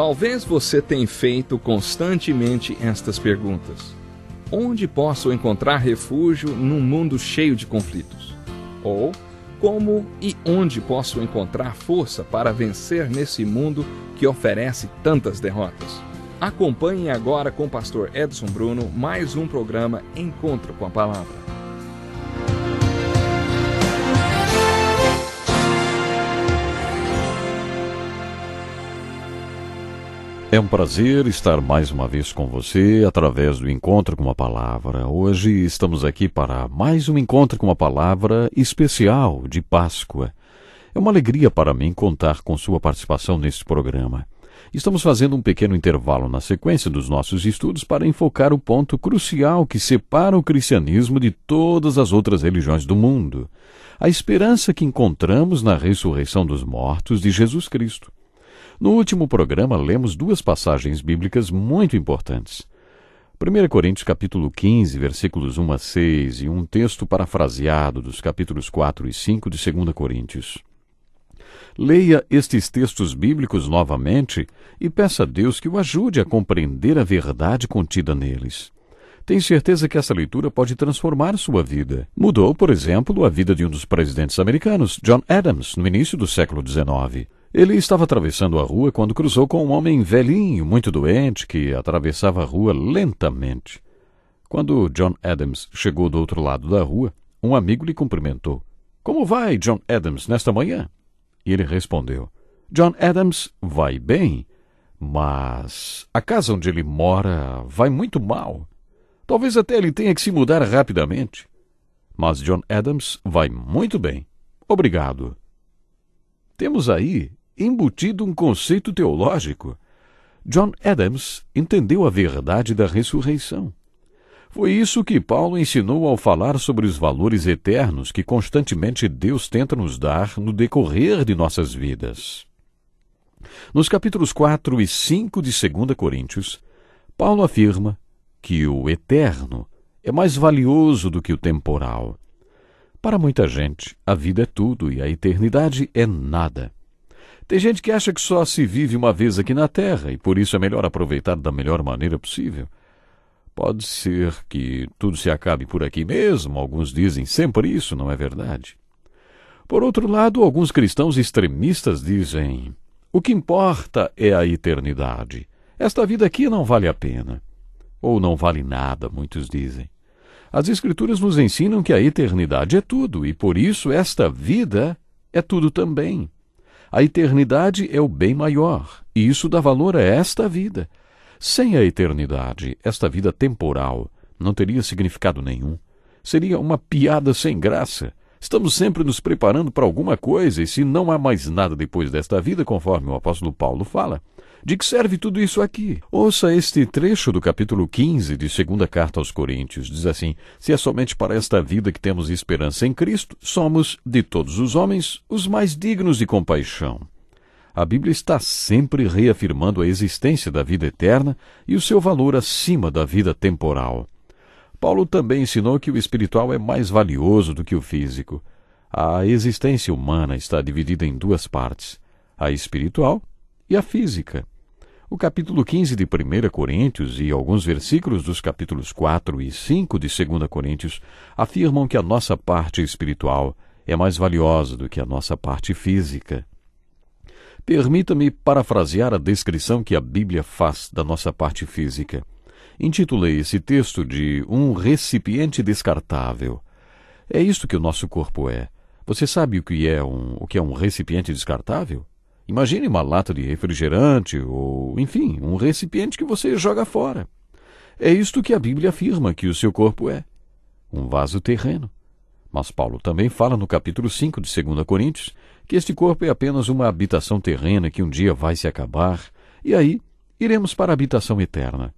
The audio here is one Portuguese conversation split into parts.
Talvez você tenha feito constantemente estas perguntas. Onde posso encontrar refúgio num mundo cheio de conflitos? Ou como e onde posso encontrar força para vencer nesse mundo que oferece tantas derrotas? Acompanhe agora com o pastor Edson Bruno mais um programa Encontro com a Palavra. É um prazer estar mais uma vez com você através do Encontro com a Palavra. Hoje estamos aqui para mais um Encontro com a Palavra especial de Páscoa. É uma alegria para mim contar com sua participação neste programa. Estamos fazendo um pequeno intervalo na sequência dos nossos estudos para enfocar o ponto crucial que separa o cristianismo de todas as outras religiões do mundo: a esperança que encontramos na ressurreição dos mortos de Jesus Cristo. No último programa, lemos duas passagens bíblicas muito importantes. 1 Coríntios capítulo 15, versículos 1 a 6, e um texto parafraseado dos capítulos 4 e 5 de 2 Coríntios. Leia estes textos bíblicos novamente e peça a Deus que o ajude a compreender a verdade contida neles. Tenho certeza que essa leitura pode transformar sua vida. Mudou, por exemplo, a vida de um dos presidentes americanos, John Adams, no início do século XIX. Ele estava atravessando a rua quando cruzou com um homem velhinho, muito doente, que atravessava a rua lentamente. Quando John Adams chegou do outro lado da rua, um amigo lhe cumprimentou. "Como vai, John Adams, nesta manhã?" E ele respondeu: "John Adams vai bem, mas a casa onde ele mora vai muito mal. Talvez até ele tenha que se mudar rapidamente. Mas John Adams vai muito bem. Obrigado." Temos aí embutido um conceito teológico. John Adams entendeu a verdade da ressurreição. Foi isso que Paulo ensinou ao falar sobre os valores eternos que constantemente Deus tenta nos dar no decorrer de nossas vidas. Nos capítulos 4 e 5 de 2 Coríntios, Paulo afirma que o eterno é mais valioso do que o temporal. Para muita gente, a vida é tudo e a eternidade é nada. Tem gente que acha que só se vive uma vez aqui na Terra e por isso é melhor aproveitar da melhor maneira possível. Pode ser que tudo se acabe por aqui mesmo, alguns dizem sempre isso, não é verdade? Por outro lado, alguns cristãos extremistas dizem: o que importa é a eternidade. Esta vida aqui não vale a pena. Ou não vale nada, muitos dizem. As Escrituras nos ensinam que a eternidade é tudo, e por isso esta vida é tudo também. A eternidade é o bem maior, e isso dá valor a esta vida. Sem a eternidade, esta vida temporal não teria significado nenhum. Seria uma piada sem graça. Estamos sempre nos preparando para alguma coisa, e se não há mais nada depois desta vida, conforme o apóstolo Paulo fala, de que serve tudo isso aqui? Ouça este trecho do capítulo 15 de 2ª Carta aos Coríntios. Diz assim: "Se é somente para esta vida que temos esperança em Cristo, somos, de todos os homens, os mais dignos de compaixão." A Bíblia está sempre reafirmando a existência da vida eterna e o seu valor acima da vida temporal. Paulo também ensinou que o espiritual é mais valioso do que o físico. A existência humana está dividida em duas partes: a espiritual e a física. O capítulo 15 de 1 Coríntios e alguns versículos dos capítulos 4 e 5 de 2 Coríntios afirmam que a nossa parte espiritual é mais valiosa do que a nossa parte física. Permita-me parafrasear a descrição que a Bíblia faz da nossa parte física. Intitulei esse texto de um recipiente descartável. É isto que o nosso corpo é. Você sabe o que é um recipiente descartável? Imagine uma lata de refrigerante ou, enfim, um recipiente que você joga fora. É isto que a Bíblia afirma que o seu corpo é: um vaso terreno. Mas Paulo também fala no capítulo 5 de 2 Coríntios que este corpo é apenas uma habitação terrena que um dia vai se acabar, e aí iremos para a habitação eterna.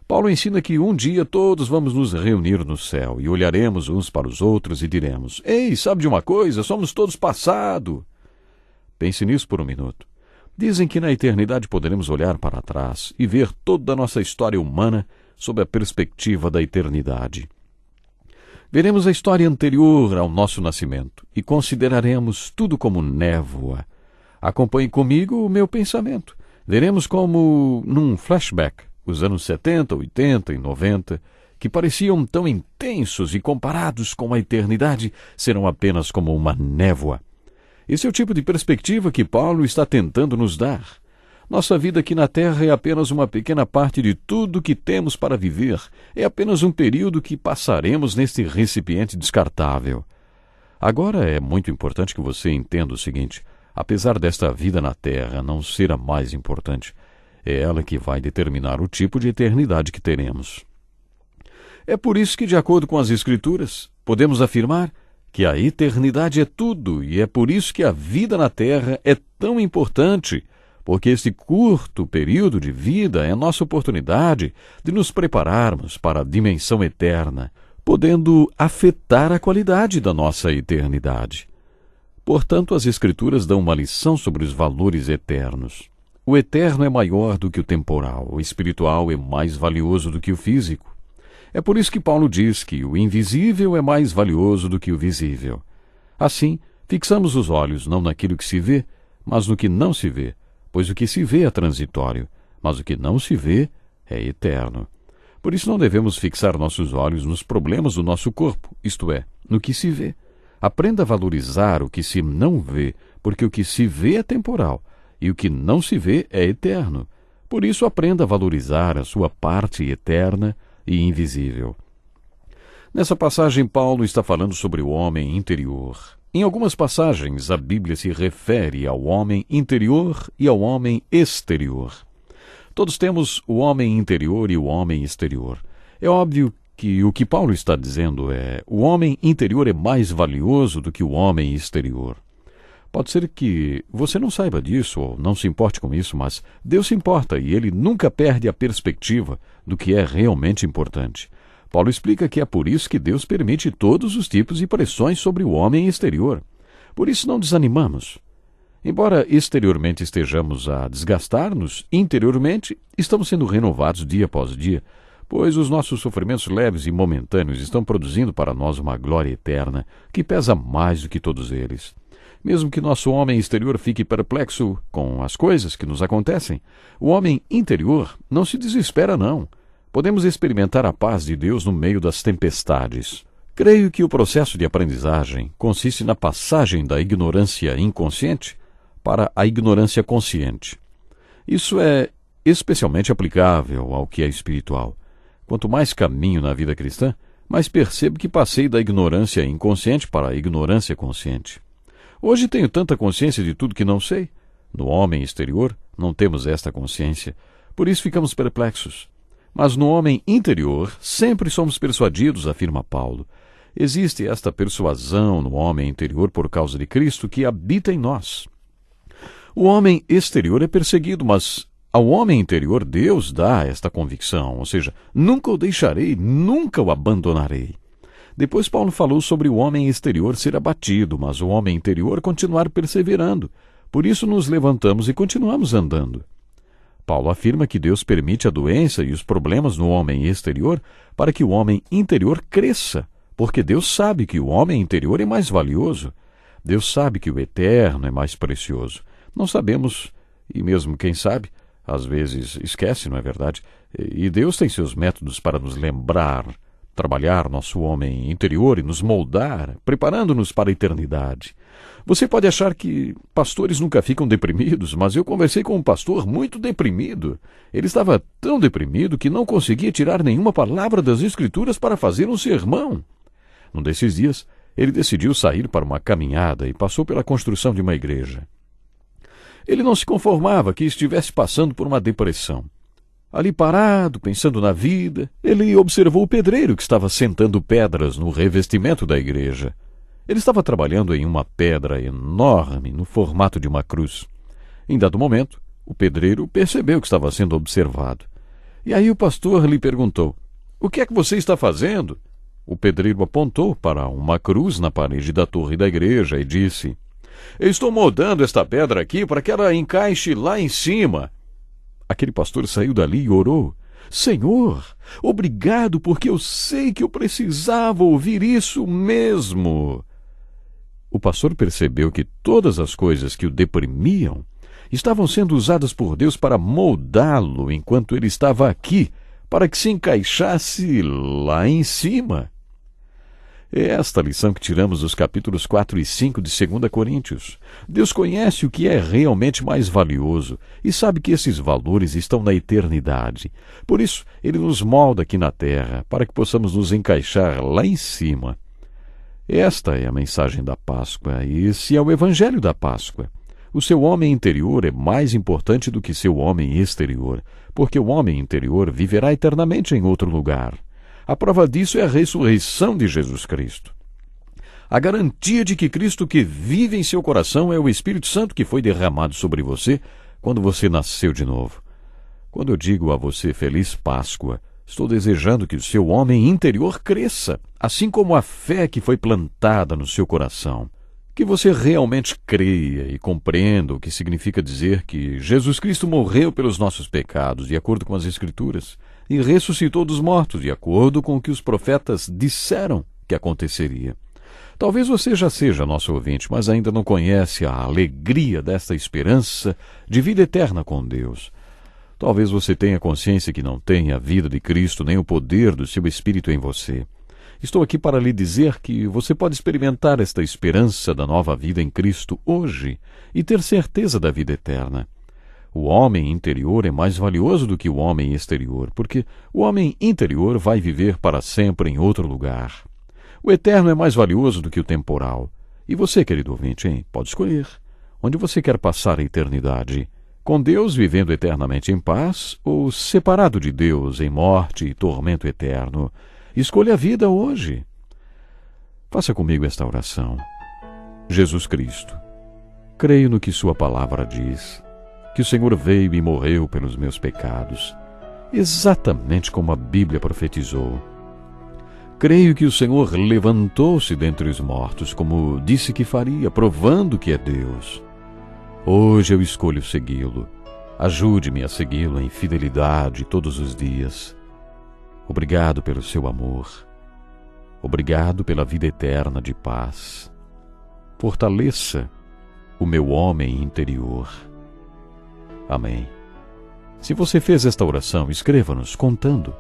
Paulo ensina que um dia todos vamos nos reunir no céu e olharemos uns para os outros e diremos: "Ei, sabe de uma coisa? Somos todos passado." Pense nisso por um minuto. Dizem que na eternidade poderemos olhar para trás e ver toda a nossa história humana sob a perspectiva da eternidade. Veremos a história anterior ao nosso nascimento e consideraremos tudo como névoa. Acompanhe comigo o meu pensamento. Veremos como, num flashback, os anos 70, 80 e 90, que pareciam tão intensos e comparados com a eternidade, serão apenas como uma névoa. Esse é o tipo de perspectiva que Paulo está tentando nos dar. Nossa vida aqui na Terra é apenas uma pequena parte de tudo que temos para viver. É apenas um período que passaremos neste recipiente descartável. Agora é muito importante que você entenda o seguinte: apesar desta vida na Terra não ser a mais importante, é ela que vai determinar o tipo de eternidade que teremos. É por isso que, de acordo com as Escrituras, podemos afirmar que a eternidade é tudo, e é por isso que a vida na Terra é tão importante, porque este curto período de vida é nossa oportunidade de nos prepararmos para a dimensão eterna, podendo afetar a qualidade da nossa eternidade. Portanto, as Escrituras dão uma lição sobre os valores eternos. O eterno é maior do que o temporal, o espiritual é mais valioso do que o físico. É por isso que Paulo diz que o invisível é mais valioso do que o visível. Assim, fixamos os olhos não naquilo que se vê, mas no que não se vê, pois o que se vê é transitório, mas o que não se vê é eterno. Por isso não devemos fixar nossos olhos nos problemas do nosso corpo, isto é, no que se vê. Aprenda a valorizar o que se não vê, porque o que se vê é temporal, e o que não se vê é eterno. Por isso aprenda a valorizar a sua parte eterna e invisível. Nessa passagem, Paulo está falando sobre o homem interior. Em algumas passagens, a Bíblia se refere ao homem interior e ao homem exterior. Todos temos o homem interior e o homem exterior. É óbvio que o que Paulo está dizendo é: o homem interior é mais valioso do que o homem exterior. Pode ser que você não saiba disso ou não se importe com isso, mas Deus se importa e Ele nunca perde a perspectiva do que é realmente importante. Paulo explica que é por isso que Deus permite todos os tipos de pressões sobre o homem exterior. Por isso não desanimamos. Embora exteriormente estejamos a desgastar-nos, interiormente estamos sendo renovados dia após dia, pois os nossos sofrimentos leves e momentâneos estão produzindo para nós uma glória eterna que pesa mais do que todos eles. Mesmo que nosso homem exterior fique perplexo com as coisas que nos acontecem, o homem interior não se desespera, não. Podemos experimentar a paz de Deus no meio das tempestades. Creio que o processo de aprendizagem consiste na passagem da ignorância inconsciente para a ignorância consciente. Isso é especialmente aplicável ao que é espiritual. Quanto mais caminho na vida cristã, mais percebo que passei da ignorância inconsciente para a ignorância consciente. Hoje tenho tanta consciência de tudo que não sei. No homem exterior, não temos esta consciência, por isso ficamos perplexos. Mas no homem interior, sempre somos persuadidos, afirma Paulo. Existe esta persuasão no homem interior por causa de Cristo que habita em nós. O homem exterior é perseguido, mas ao homem interior Deus dá esta convicção, ou seja, nunca o deixarei, nunca o abandonarei. Depois Paulo falou sobre o homem exterior ser abatido, mas o homem interior continuar perseverando. Por isso nos levantamos e continuamos andando. Paulo afirma que Deus permite a doença e os problemas no homem exterior para que o homem interior cresça, porque Deus sabe que o homem interior é mais valioso. Deus sabe que o eterno é mais precioso. Não sabemos, e mesmo quem sabe, às vezes esquece, não é verdade? E Deus tem seus métodos para nos lembrar, trabalhar nosso homem interior e nos moldar, preparando-nos para a eternidade. Você pode achar que pastores nunca ficam deprimidos, mas eu conversei com um pastor muito deprimido. Ele estava tão deprimido que não conseguia tirar nenhuma palavra das Escrituras para fazer um sermão. Num desses dias, ele decidiu sair para uma caminhada e passou pela construção de uma igreja. Ele não se conformava que estivesse passando por uma depressão. Ali parado, pensando na vida, ele observou o pedreiro que estava sentando pedras no revestimento da igreja. Ele estava trabalhando em uma pedra enorme no formato de uma cruz. Em dado momento, o pedreiro percebeu que estava sendo observado. E aí o pastor lhe perguntou: "O que é que você está fazendo?" O pedreiro apontou para uma cruz na parede da torre da igreja e disse: "Eu estou moldando esta pedra aqui para que ela encaixe lá em cima." Aquele pastor saiu dali e orou: "Senhor, obrigado, porque eu sei que eu precisava ouvir isso mesmo." O pastor percebeu que todas as coisas que o deprimiam estavam sendo usadas por Deus para moldá-lo enquanto ele estava aqui, para que se encaixasse lá em cima. É esta a lição que tiramos dos capítulos 4 e 5 de 2 Coríntios. Deus conhece o que é realmente mais valioso e sabe que esses valores estão na eternidade. Por isso, Ele nos molda aqui na terra, para que possamos nos encaixar lá em cima. Esta é a mensagem da Páscoa e esse é o Evangelho da Páscoa. O seu homem interior é mais importante do que seu homem exterior, porque o homem interior viverá eternamente em outro lugar. A prova disso é a ressurreição de Jesus Cristo. A garantia de que Cristo que vive em seu coração é o Espírito Santo que foi derramado sobre você quando você nasceu de novo. Quando eu digo a você Feliz Páscoa, estou desejando que o seu homem interior cresça, assim como a fé que foi plantada no seu coração. Que você realmente creia e compreenda o que significa dizer que Jesus Cristo morreu pelos nossos pecados, de acordo com as Escrituras, e ressuscitou dos mortos, de acordo com o que os profetas disseram que aconteceria. Talvez você já seja nosso ouvinte, mas ainda não conhece a alegria desta esperança de vida eterna com Deus. Talvez você tenha consciência que não tem a vida de Cristo nem o poder do seu Espírito em você. Estou aqui para lhe dizer que você pode experimentar esta esperança da nova vida em Cristo hoje e ter certeza da vida eterna. O homem interior é mais valioso do que o homem exterior, porque o homem interior vai viver para sempre em outro lugar. O eterno é mais valioso do que o temporal. E você, querido ouvinte, hein? Pode escolher. Onde você quer passar a eternidade? Com Deus vivendo eternamente em paz ou separado de Deus em morte e tormento eterno? Escolha a vida hoje. Faça comigo esta oração. Jesus Cristo, creio no que sua palavra diz, que o Senhor veio e morreu pelos meus pecados, exatamente como a Bíblia profetizou. Creio que o Senhor levantou-se dentre os mortos, como disse que faria, provando que é Deus. Hoje eu escolho segui-lo. Ajude-me a segui-lo em fidelidade todos os dias. Obrigado pelo seu amor. Obrigado pela vida eterna de paz. Fortaleça o meu homem interior. Amém. Se você fez esta oração, escreva-nos contando.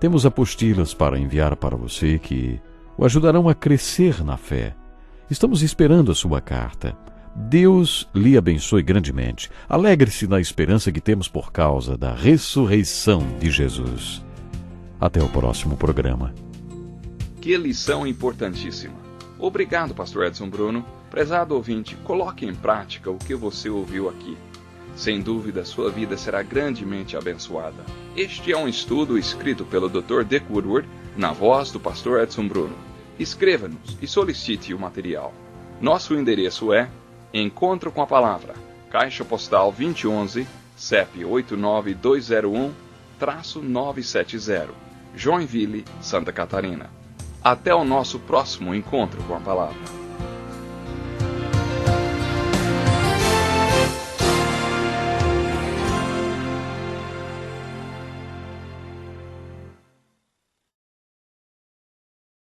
Temos apostilas para enviar para você que o ajudarão a crescer na fé. Estamos esperando a sua carta. Deus lhe abençoe grandemente. Alegre-se na esperança que temos por causa da ressurreição de Jesus. Até o próximo programa. Que lição importantíssima. Obrigado, Pastor Edson Bruno. Prezado ouvinte, coloque em prática o que você ouviu aqui. Sem dúvida, sua vida será grandemente abençoada. Este é um estudo escrito pelo Dr. Dick Woodward, na voz do Pastor Edson Bruno. Escreva-nos e solicite o material. Nosso endereço é Encontro com a Palavra, Caixa Postal 2011, CEP 89201-970, Joinville, Santa Catarina. Até o nosso próximo Encontro com a Palavra.